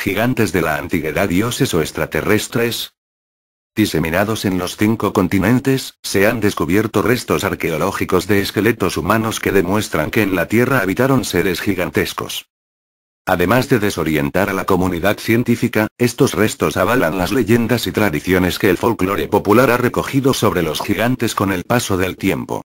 Gigantes de la antigüedad, dioses o extraterrestres. Diseminados en los 5 continentes, se han descubierto restos arqueológicos de esqueletos humanos que demuestran que en la Tierra habitaron seres gigantescos. Además de desorientar a la comunidad científica, estos restos avalan las leyendas y tradiciones que el folclore popular ha recogido sobre los gigantes con el paso del tiempo.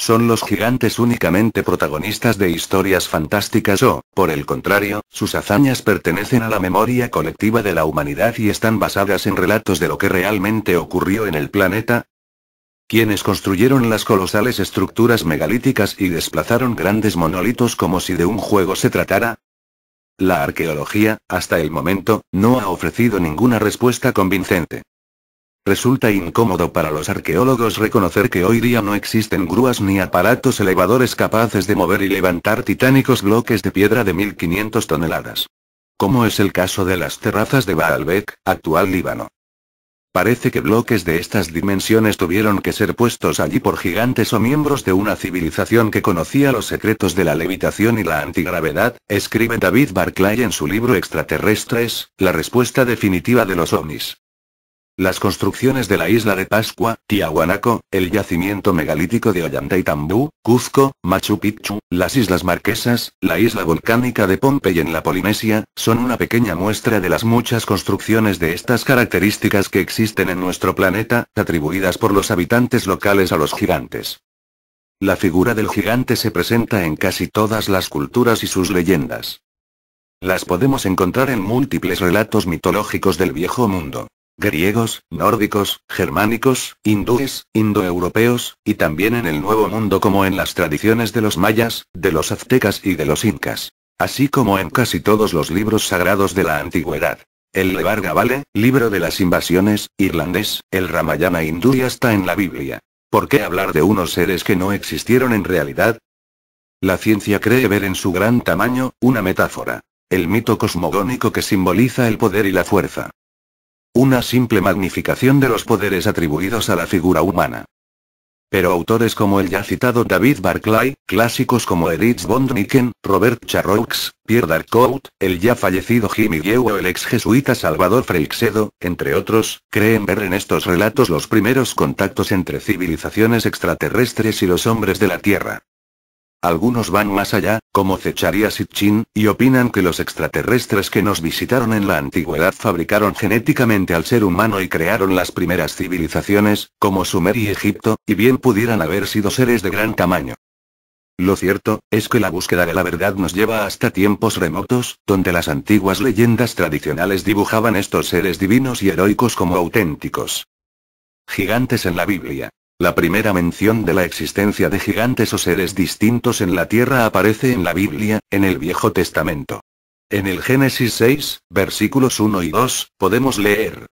¿Son los gigantes únicamente protagonistas de historias fantásticas o, por el contrario, sus hazañas pertenecen a la memoria colectiva de la humanidad y están basadas en relatos de lo que realmente ocurrió en el planeta? ¿Quiénes construyeron las colosales estructuras megalíticas y desplazaron grandes monolitos como si de un juego se tratara? La arqueología, hasta el momento, no ha ofrecido ninguna respuesta convincente. Resulta incómodo para los arqueólogos reconocer que hoy día no existen grúas ni aparatos elevadores capaces de mover y levantar titánicos bloques de piedra de 1500 toneladas. Como es el caso de las terrazas de Baalbek, actual Líbano. Parece que bloques de estas dimensiones tuvieron que ser puestos allí por gigantes o miembros de una civilización que conocía los secretos de la levitación y la antigravedad, escribe David Barclay en su libro Extraterrestres, la respuesta definitiva de los ovnis. Las construcciones de la isla de Pascua, Tiahuanaco, el yacimiento megalítico de Ollantaytambo, Cuzco, Machu Picchu, las Islas Marquesas, la isla volcánica de Pompey en la Polinesia, son una pequeña muestra de las muchas construcciones de estas características que existen en nuestro planeta, atribuidas por los habitantes locales a los gigantes. La figura del gigante se presenta en casi todas las culturas y sus leyendas. Las podemos encontrar en múltiples relatos mitológicos del Viejo Mundo. Griegos, nórdicos, germánicos, hindúes, indoeuropeos, y también en el Nuevo Mundo como en las tradiciones de los mayas, de los aztecas y de los incas. Así como en casi todos los libros sagrados de la antigüedad. El Levar Gabale, libro de las invasiones, irlandés, el Ramayana hindú y hasta en la Biblia. ¿Por qué hablar de unos seres que no existieron en realidad? La ciencia cree ver en su gran tamaño, una metáfora. El mito cosmogónico que simboliza el poder y la fuerza. Una simple magnificación de los poderes atribuidos a la figura humana. Pero autores como el ya citado David Barclay, clásicos como Erich von Däniken, Robert Charroux, Pierre Darcourt, el ya fallecido Jimmy Yeo o el ex jesuita Salvador Freixedo, entre otros, creen ver en estos relatos los primeros contactos entre civilizaciones extraterrestres y los hombres de la Tierra. Algunos van más allá, como Zecharia Sitchin, y opinan que los extraterrestres que nos visitaron en la antigüedad fabricaron genéticamente al ser humano y crearon las primeras civilizaciones, como Sumer y Egipto, y bien pudieran haber sido seres de gran tamaño. Lo cierto, es que la búsqueda de la verdad nos lleva hasta tiempos remotos, donde las antiguas leyendas tradicionales dibujaban estos seres divinos y heroicos como auténticos gigantes en la Biblia. La primera mención de la existencia de gigantes o seres distintos en la Tierra aparece en la Biblia, en el Viejo Testamento. En el Génesis 6, versículos 1 y 2, podemos leer.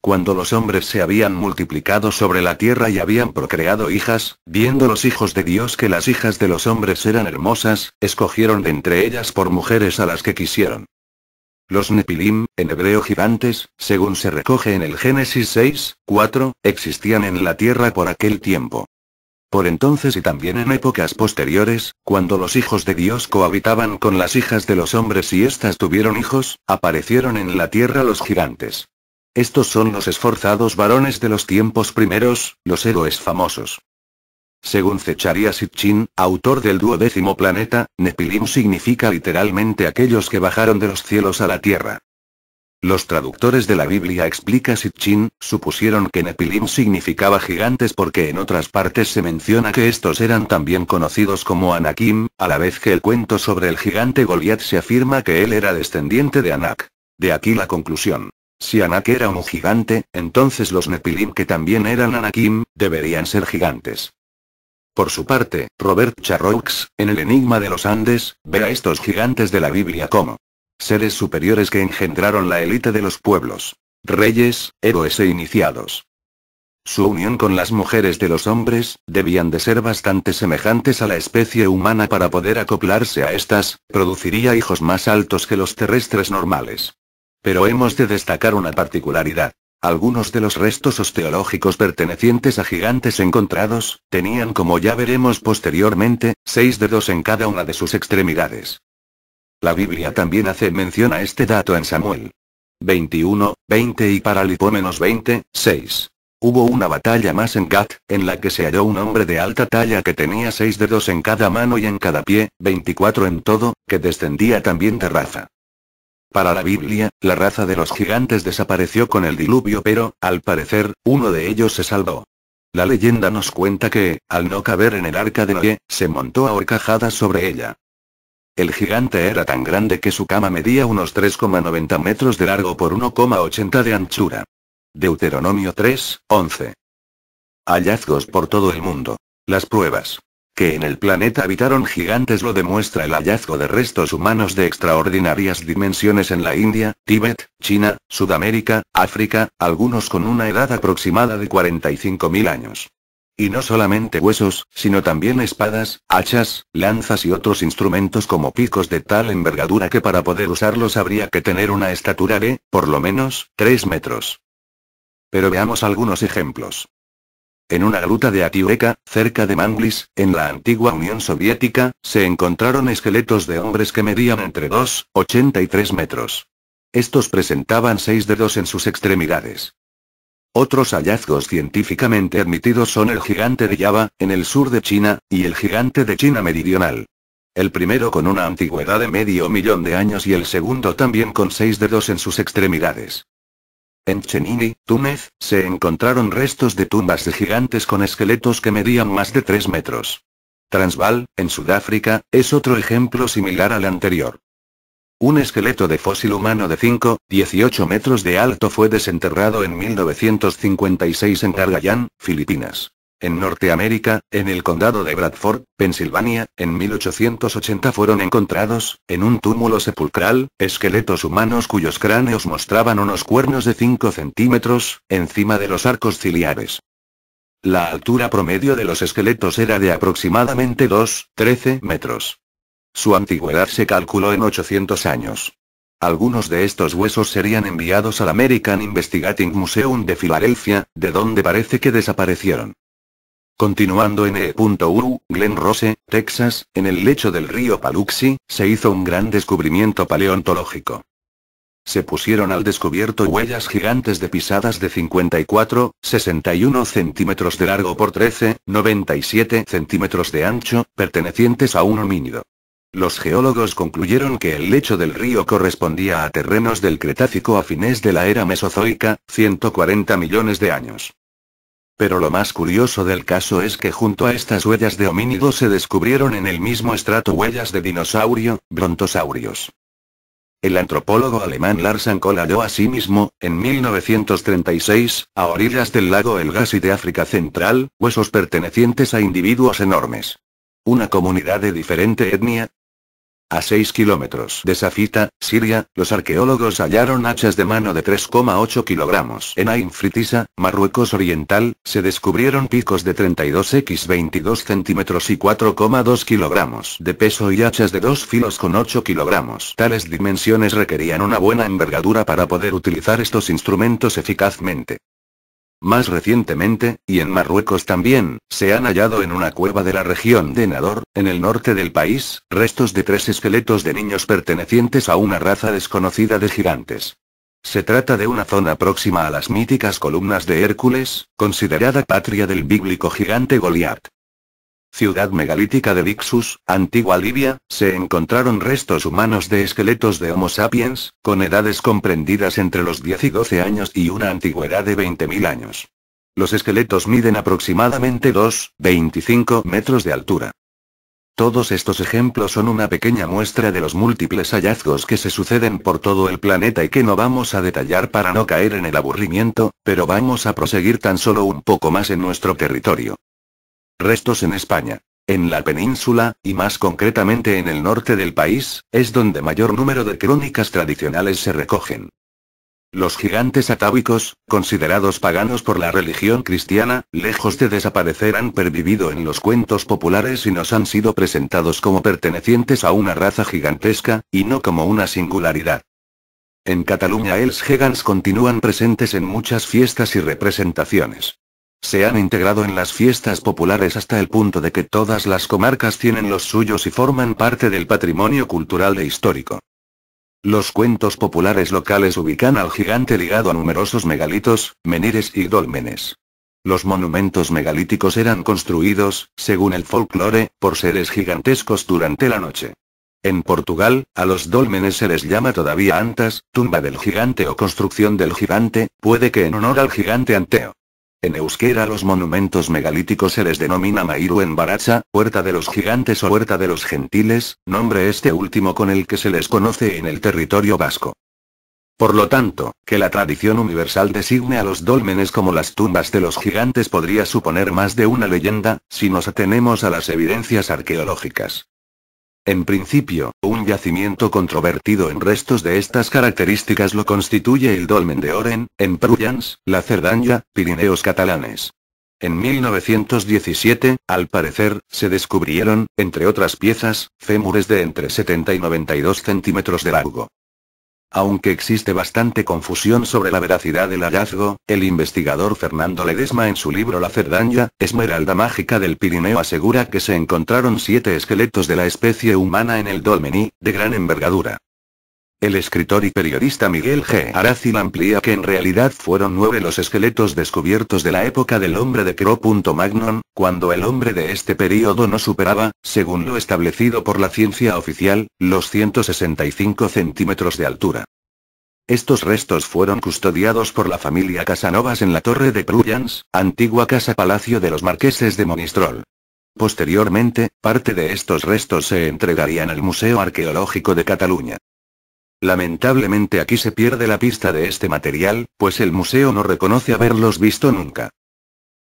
Cuando los hombres se habían multiplicado sobre la tierra y habían procreado hijas, viendo los hijos de Dios que las hijas de los hombres eran hermosas, escogieron de entre ellas por mujeres a las que quisieron. Los Nepilim, en hebreo gigantes, según se recoge en el Génesis 6, 4, existían en la tierra por aquel tiempo. Por entonces y también en épocas posteriores, cuando los hijos de Dios cohabitaban con las hijas de los hombres y éstas tuvieron hijos, aparecieron en la tierra los gigantes. Estos son los esforzados varones de los tiempos primeros, los héroes famosos. Según Zecharia Sitchin, autor del 12º planeta, Nepilim significa literalmente aquellos que bajaron de los cielos a la tierra. Los traductores de la Biblia, explica Sitchin, supusieron que Nepilim significaba gigantes porque en otras partes se menciona que estos eran también conocidos como Anakim, a la vez que el cuento sobre el gigante Goliat se afirma que él era descendiente de Anak. De aquí la conclusión. Si Anak era un gigante, entonces los Nepilim que también eran Anakim, deberían ser gigantes. Por su parte, Robert Charroux, en el Enigma de los Andes, ve a estos gigantes de la Biblia como seres superiores que engendraron la élite de los pueblos, reyes, héroes e iniciados. Su unión con las mujeres de los hombres, debían de ser bastante semejantes a la especie humana para poder acoplarse a estas, produciría hijos más altos que los terrestres normales. Pero hemos de destacar una particularidad. Algunos de los restos osteológicos pertenecientes a gigantes encontrados, tenían como ya veremos posteriormente, 6 dedos en cada una de sus extremidades. La Biblia también hace mención a este dato en Samuel 21, 20 y Paralipómenos 20, 6. Hubo una batalla más en Gat, en la que se halló un hombre de alta talla que tenía 6 dedos en cada mano y en cada pie, 24 en todo, que descendía también de raza. Para la Biblia, la raza de los gigantes desapareció con el diluvio, pero, al parecer, uno de ellos se salvó. La leyenda nos cuenta que, al no caber en el arca de Noé, se montó a horcajadas sobre ella. El gigante era tan grande que su cama medía unos 3,90 metros de largo por 1,80 de anchura. Deuteronomio 3, 11. Hallazgos por todo el mundo. Las pruebas que en el planeta habitaron gigantes lo demuestra el hallazgo de restos humanos de extraordinarias dimensiones en la India, Tíbet, China, Sudamérica, África, algunos con una edad aproximada de 45.000 años. Y no solamente huesos, sino también espadas, hachas, lanzas y otros instrumentos como picos de tal envergadura que para poder usarlos habría que tener una estatura de, por lo menos, 3 metros. Pero veamos algunos ejemplos. En una gruta de Atiueka, cerca de Manglis, en la antigua Unión Soviética, se encontraron esqueletos de hombres que medían entre 2,80 y 3 metros. Estos presentaban 6 dedos en sus extremidades. Otros hallazgos científicamente admitidos son el gigante de Java, en el sur de China, y el gigante de China meridional. El primero con una antigüedad de medio millón de años y el segundo también con 6 dedos en sus extremidades. En Chenini, Túnez, se encontraron restos de tumbas de gigantes con esqueletos que medían más de 3 metros. Transvaal, en Sudáfrica, es otro ejemplo similar al anterior. Un esqueleto de fósil humano de 5,18 metros de alto fue desenterrado en 1956 en Gargayán, Filipinas. En Norteamérica, en el condado de Bradford, Pensilvania, en 1880 fueron encontrados, en un túmulo sepulcral, esqueletos humanos cuyos cráneos mostraban unos cuernos de 5 centímetros, encima de los arcos ciliares. La altura promedio de los esqueletos era de aproximadamente 2,13 metros. Su antigüedad se calculó en 800 años. Algunos de estos huesos serían enviados al American Investigating Museum de Filadelfia, de donde parece que desaparecieron. Continuando en E.U., Glen Rose, Texas, en el lecho del río Paluxy, se hizo un gran descubrimiento paleontológico. Se pusieron al descubierto huellas gigantes de pisadas de 54,61 centímetros de largo por 13,97 centímetros de ancho, pertenecientes a un homínido. Los geólogos concluyeron que el lecho del río correspondía a terrenos del Cretácico a fines de la era Mesozoica, 140 millones de años. Pero lo más curioso del caso es que junto a estas huellas de homínidos se descubrieron en el mismo estrato huellas de dinosaurio, brontosaurios. El antropólogo alemán Lars Ankoll halló asimismo, en 1936, a orillas del lago El Gassi de África Central, huesos pertenecientes a individuos enormes. Una comunidad de diferente etnia. A 6 kilómetros de Safita, Siria, los arqueólogos hallaron hachas de mano de 3,8 kilogramos. En Ain Fritisa, Marruecos Oriental, se descubrieron picos de 32x22 centímetros y 4,2 kilogramos de peso y hachas de 2 filos con 8 kilogramos. Tales dimensiones requerían una buena envergadura para poder utilizar estos instrumentos eficazmente. Más recientemente, y en Marruecos también, se han hallado en una cueva de la región de Nador, en el norte del país, restos de 3 esqueletos de niños pertenecientes a una raza desconocida de gigantes. Se trata de una zona próxima a las míticas columnas de Hércules, considerada patria del bíblico gigante Goliat. Ciudad megalítica de Lixus, antigua Libia, se encontraron restos humanos de esqueletos de Homo sapiens, con edades comprendidas entre los 10 y 12 años y una antigüedad de 20.000 años. Los esqueletos miden aproximadamente 2,25 metros de altura. Todos estos ejemplos son una pequeña muestra de los múltiples hallazgos que se suceden por todo el planeta y que no vamos a detallar para no caer en el aburrimiento, pero vamos a proseguir tan solo un poco más en nuestro territorio. Restos en España. En la península, y más concretamente en el norte del país, es donde mayor número de crónicas tradicionales se recogen. Los gigantes atávicos, considerados paganos por la religión cristiana, lejos de desaparecer han pervivido en los cuentos populares y nos han sido presentados como pertenecientes a una raza gigantesca, y no como una singularidad. En Cataluña els gegants continúan presentes en muchas fiestas y representaciones. Se han integrado en las fiestas populares hasta el punto de que todas las comarcas tienen los suyos y forman parte del patrimonio cultural e histórico. Los cuentos populares locales ubican al gigante ligado a numerosos megalitos, menires y dólmenes. Los monumentos megalíticos eran construidos, según el folclore, por seres gigantescos durante la noche. En Portugal, a los dólmenes se les llama todavía antas, tumba del gigante o construcción del gigante, puede que en honor al gigante Anteo. En euskera los monumentos megalíticos se les denomina Mairu en Baracha, puerta de los gigantes o puerta de los gentiles, nombre este último con el que se les conoce en el territorio vasco. Por lo tanto, que la tradición universal designe a los dólmenes como las tumbas de los gigantes podría suponer más de una leyenda, si nos atenemos a las evidencias arqueológicas. En principio, un yacimiento controvertido en restos de estas características lo constituye el dolmen de Oren, en Prullans, la Cerdaña, Pirineos catalanes. En 1917, al parecer, se descubrieron, entre otras piezas, fémures de entre 70 y 92 centímetros de largo. Aunque existe bastante confusión sobre la veracidad del hallazgo, el investigador Fernando Ledesma en su libro La Cerdaña, Esmeralda Mágica del Pirineo asegura que se encontraron 7 esqueletos de la especie humana en el dolmen y, de gran envergadura. El escritor y periodista Miguel G. Arácil amplía que en realidad fueron 9 los esqueletos descubiertos de la época del hombre de Cro-Magnon, cuando el hombre de este período no superaba, según lo establecido por la ciencia oficial, los 165 centímetros de altura. Estos restos fueron custodiados por la familia Casanovas en la Torre de Prullans, antigua casa-palacio de los marqueses de Monistrol. Posteriormente, parte de estos restos se entregarían al Museo Arqueológico de Cataluña. Lamentablemente aquí se pierde la pista de este material, pues el museo no reconoce haberlos visto nunca.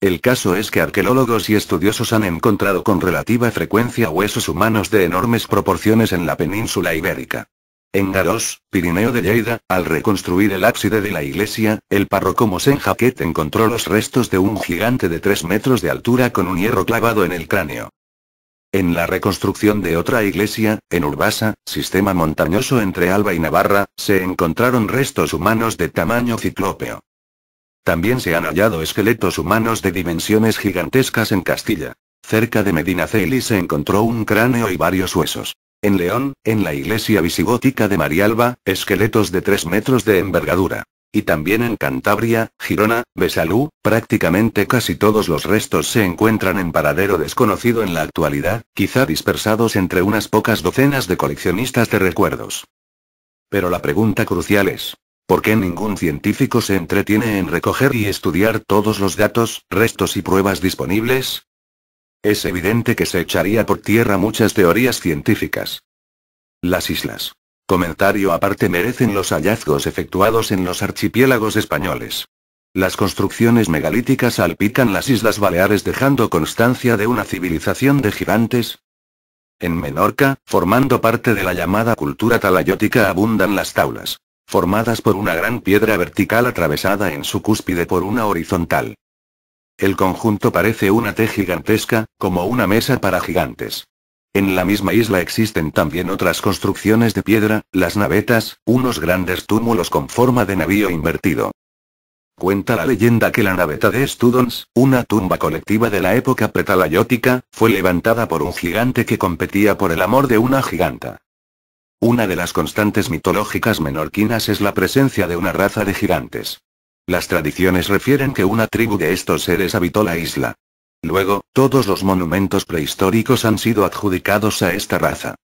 El caso es que arqueólogos y estudiosos han encontrado con relativa frecuencia huesos humanos de enormes proporciones en la península ibérica. En Garós, Pirineo de Lleida, al reconstruir el ábside de la iglesia, el párroco Mosén Jaquet encontró los restos de un gigante de 3 metros de altura con un hierro clavado en el cráneo. En la reconstrucción de otra iglesia, en Urbasa, sistema montañoso entre Alba y Navarra, se encontraron restos humanos de tamaño ciclópeo. También se han hallado esqueletos humanos de dimensiones gigantescas en Castilla. Cerca de Medinaceli se encontró un cráneo y varios huesos. En León, en la iglesia visigótica de Marialba, esqueletos de 3 metros de envergadura. Y también en Cantabria, Girona, Besalú, prácticamente casi todos los restos se encuentran en paradero desconocido en la actualidad, quizá dispersados entre unas pocas docenas de coleccionistas de recuerdos. Pero la pregunta crucial es, ¿por qué ningún científico se entretiene en recoger y estudiar todos los datos, restos y pruebas disponibles? Es evidente que se echaría por tierra muchas teorías científicas. Las islas. Comentario aparte merecen los hallazgos efectuados en los archipiélagos españoles. Las construcciones megalíticas salpican las Islas Baleares dejando constancia de una civilización de gigantes. En Menorca, formando parte de la llamada cultura talayótica abundan las taulas, formadas por una gran piedra vertical atravesada en su cúspide por una horizontal. El conjunto parece una T gigantesca, como una mesa para gigantes. En la misma isla existen también otras construcciones de piedra, las navetas, unos grandes túmulos con forma de navío invertido. Cuenta la leyenda que la naveta de Studons, una tumba colectiva de la época pretalayótica, fue levantada por un gigante que competía por el amor de una giganta. Una de las constantes mitológicas menorquinas es la presencia de una raza de gigantes. Las tradiciones refieren que una tribu de estos seres habitó la isla. Luego, todos los monumentos prehistóricos han sido adjudicados a esta raza.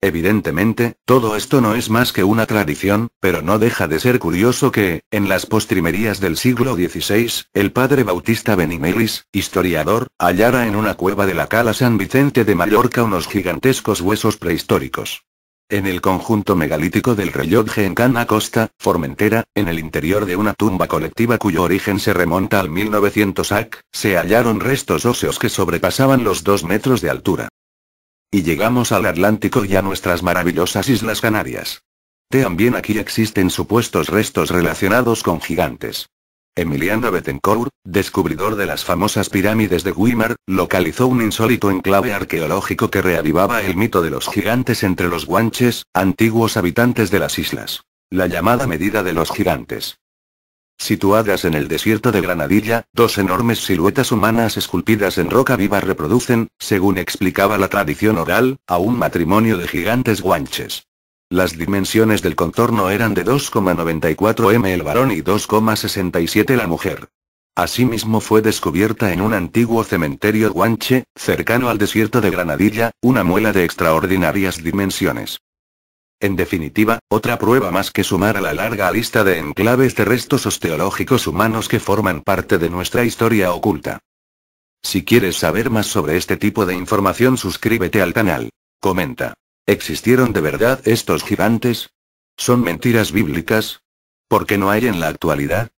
Evidentemente, todo esto no es más que una tradición, pero no deja de ser curioso que, en las postrimerías del siglo XVI, el padre Bautista Benimelis, historiador, hallara en una cueva de la Cala San Vicente de Mallorca unos gigantescos huesos prehistóricos. En el conjunto megalítico del Rellotge en Cana Costa, Formentera, en el interior de una tumba colectiva cuyo origen se remonta al 1900 AC, se hallaron restos óseos que sobrepasaban los 2 metros de altura. Y llegamos al Atlántico y a nuestras maravillosas Islas Canarias. También aquí existen supuestos restos relacionados con gigantes. Emiliano Bettencourt, descubridor de las famosas pirámides de Güímar, localizó un insólito enclave arqueológico que reavivaba el mito de los gigantes entre los guanches, antiguos habitantes de las islas. La llamada medida de los gigantes. Situadas en el desierto de Granadilla, dos enormes siluetas humanas esculpidas en roca viva reproducen, según explicaba la tradición oral, a un matrimonio de gigantes guanches. Las dimensiones del contorno eran de 2,94 m el varón y 2,67 la mujer. Asimismo fue descubierta en un antiguo cementerio guanche, cercano al desierto de Granadilla, una muela de extraordinarias dimensiones. En definitiva, otra prueba más que sumar a la larga lista de enclaves de restos osteológicos humanos que forman parte de nuestra historia oculta. Si quieres saber más sobre este tipo de información, suscríbete al canal. Comenta. ¿Existieron de verdad estos gigantes? ¿Son mentiras bíblicas? ¿Por qué no hay en la actualidad?